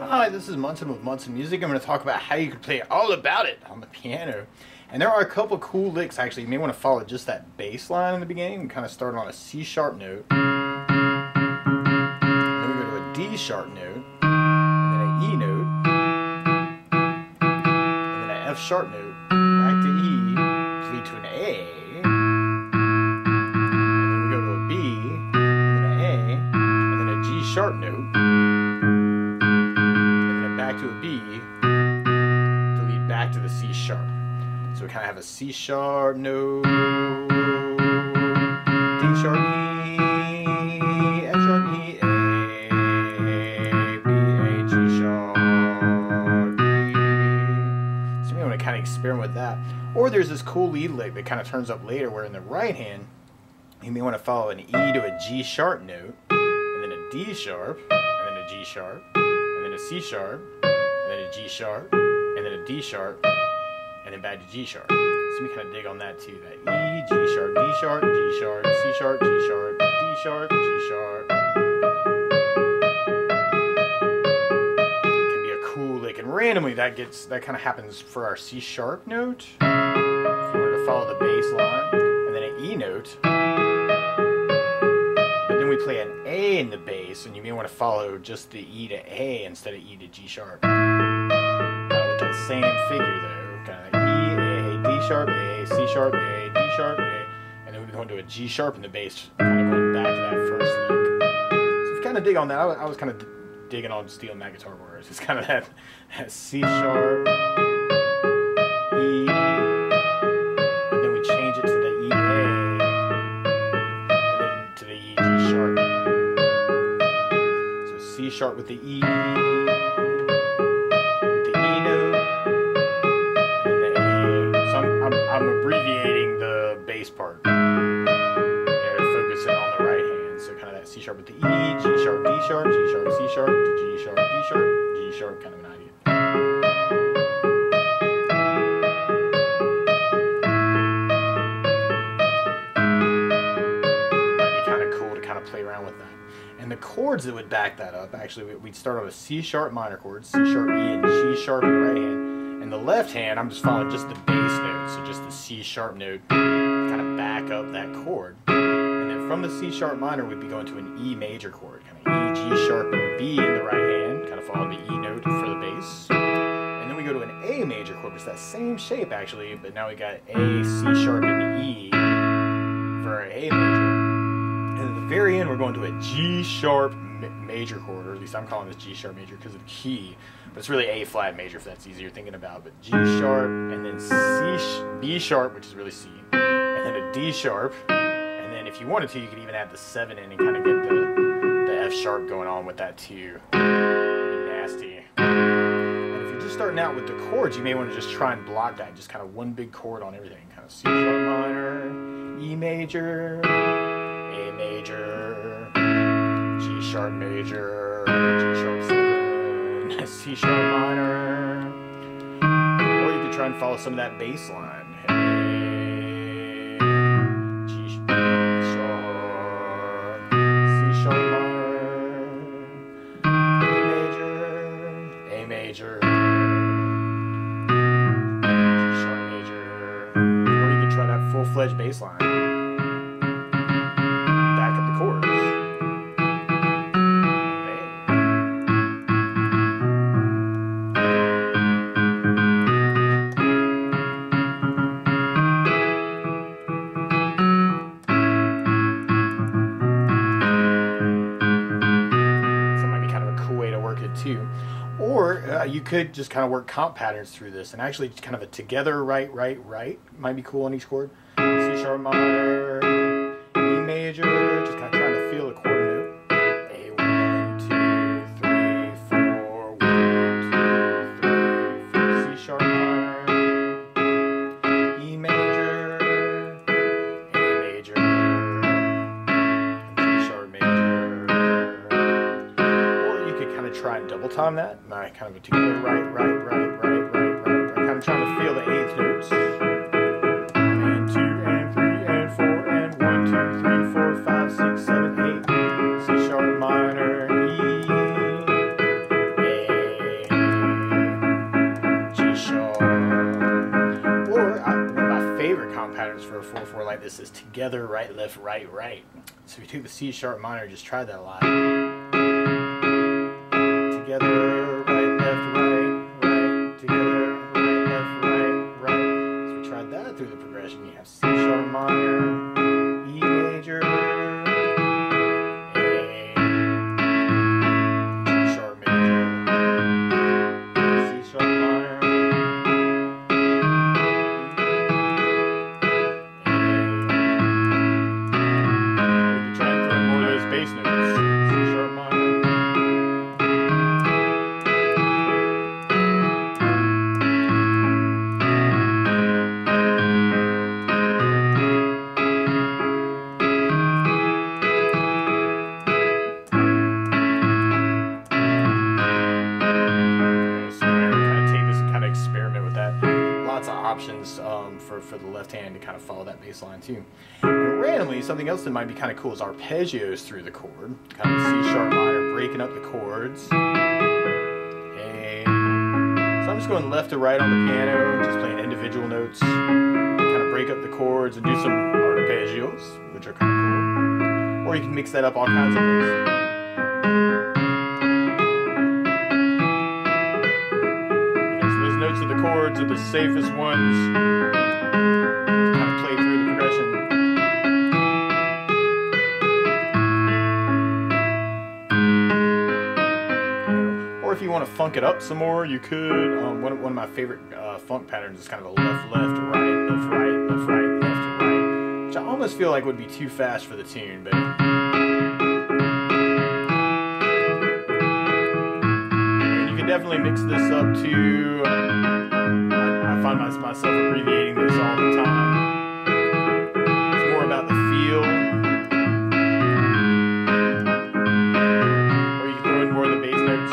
Hi, this is Munson with Munson Music. I'm going to talk about how you can play All About It on the piano. And there are a couple cool licks, actually. You may want to follow just that bass line in the beginning. We kind of start on a C sharp note. Then we go to a D sharp note. And then an E note. And then an F sharp note. Back to E. To lead to an A. And then we go to a B. And then an A. And then a G sharp note. To a B to lead back to the C sharp. So we kind of have a C sharp note, D sharp E, F sharp E, A, B, A, G sharp E. So you may want to kind of experiment with that. Or there's this cool lead lick that kind of turns up later where in the right hand you may want to follow an E to a G sharp note, and then a D sharp, and then a G sharp, and then a C sharp, and then a G sharp, and then a D sharp, and then back to G sharp. So we kind of dig on that too. That E, G sharp, D sharp, G sharp, C sharp, G sharp, D sharp, G sharp. It can be a cool lick, and randomly that kind of happens for our C sharp note. If you wanted to follow the bass line, and then an E note. We play an A in the bass, and you may want to follow just the E to A instead of E to G sharp. Kind of with that same figure though. Kind of like E, A, D sharp, A, C sharp, A, D sharp, A, and then we go into a G sharp in the bass, kind of going back to that first lick. So if you kind of dig on that, I was kind of digging on stealing that guitar whereas it's kind of that C sharp, E, and then we change it to the E, A. C sharp with the E, with the E note, and the A. So I'm abbreviating the bass part. There, focusing on the right hand. So kind of that C sharp with the E, G sharp, D sharp, G sharp, C sharp, G sharp, D sharp, G sharp, kind of an idea. Might be kind of cool to kind of play around with that. And the chords that would back that up, actually, we'd start on a C sharp minor chord, C sharp, E, and G sharp in the right hand. And the left hand, I'm just following just the bass note, so just the C sharp note, kind of back up that chord. And then from the C sharp minor, we'd be going to an E major chord, kind of E, G sharp, and B in the right hand, kind of following the E note for the bass. And then we go to an A major chord, which is that same shape actually, but now we got A, C sharp, and E for our A major. And at the very end, we're going to a G sharp major chord, or at least I'm calling this G sharp major because of the key, but it's really A flat major if that's easier thinking about. But G sharp, and then B sharp, which is really C, and then a D sharp, and then if you wanted to, you could even add the 7 in and kind of get the F sharp going on with that too. Nasty. And if you're just starting out with the chords, you may want to just try and block that, just kind of one big chord on everything, kind of C sharp minor, E major, A major, G sharp major, G sharp 7, C sharp minor, or you could try and follow some of that bass line. G sharp, C sharp minor, A major, G sharp major, or you could try that full-fledged bass line. Too. Or you could just kind of work comp patterns through this, and actually kind of a together right might be cool on each chord. C sharp minor, E major, just kind of trying to feel a quarter note. A 1, 2, 3, 4, 1, 2, 3, 4. C sharp minor, E major, A major, G sharp major. Try and double time that. Kind of a together right, kind of trying to feel the 8th notes. And 2 and 3 and 4 and 1, 2, 3, 4, 5, 6, 7, 8. C sharp minor, E, A, 4/4 like this is together, right, left, right, right. So if you take the C sharp minor, just try that a lot. Together, right, left, right, right, together, right, left, right, right. So we tried that through the progression. You have C sharp minor, E major, options for the left hand to kind of follow that bass line too. And randomly, something else that might be kind of cool is arpeggios through the chord. Kind of C sharp minor, breaking up the chords. Okay. So I'm just going left to right on the piano, just playing individual notes. Kind of break up the chords and do some arpeggios, which are kind of cool. Or you can mix that up all kinds of ways. Notes of the chords are the safest ones to kind of play through the progression. Or if you want to funk it up some more, you could. One of my favorite funk patterns is kind of a left, left, right, left, right, left, right, left, right, which I almost feel like would be too fast for the tune, but definitely mix this up to, I find myself abbreviating this all the time. It's more about the feel. Or you can throw in more of the bass notes.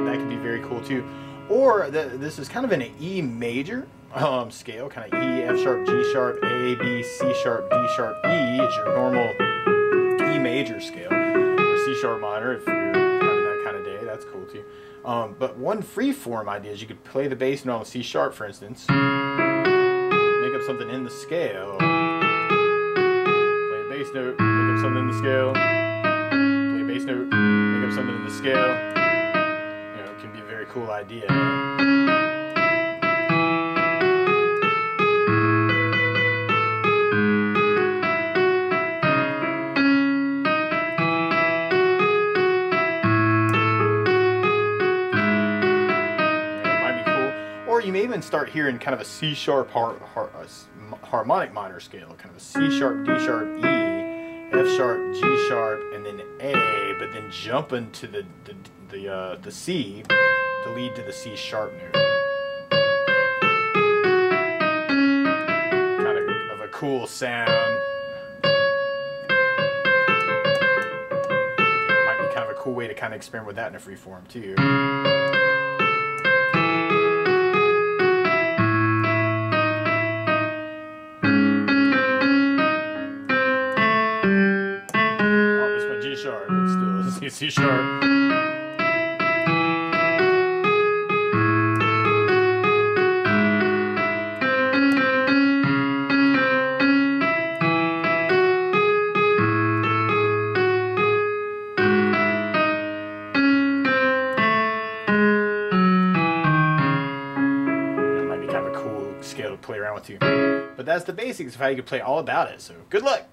That can be very cool too. Or this is kind of in an E major scale, kind of E, F sharp, G sharp, A, B, C sharp, D sharp, E is your normal E major scale, or C sharp minor if you're having that kind of day. That's cool too. But one free form idea is you could play the bass note on the C sharp, for instance, make up something in the scale, play a bass note, make up something in the scale, play a bass note, make up something in the scale. You know, it can be a very cool idea. Or you may even start hearing kind of a C sharp harmonic minor scale, kind of a C sharp, D sharp, E, F sharp, G sharp, and then A, but then jump into the C to lead to the C sharp note. Kind of a cool sound. It might be kind of a cool way to kind of experiment with that in a free form too. C sharp. That might be kind of a cool scale to play around with too. But that's the basics of how you can play all about it. So good luck.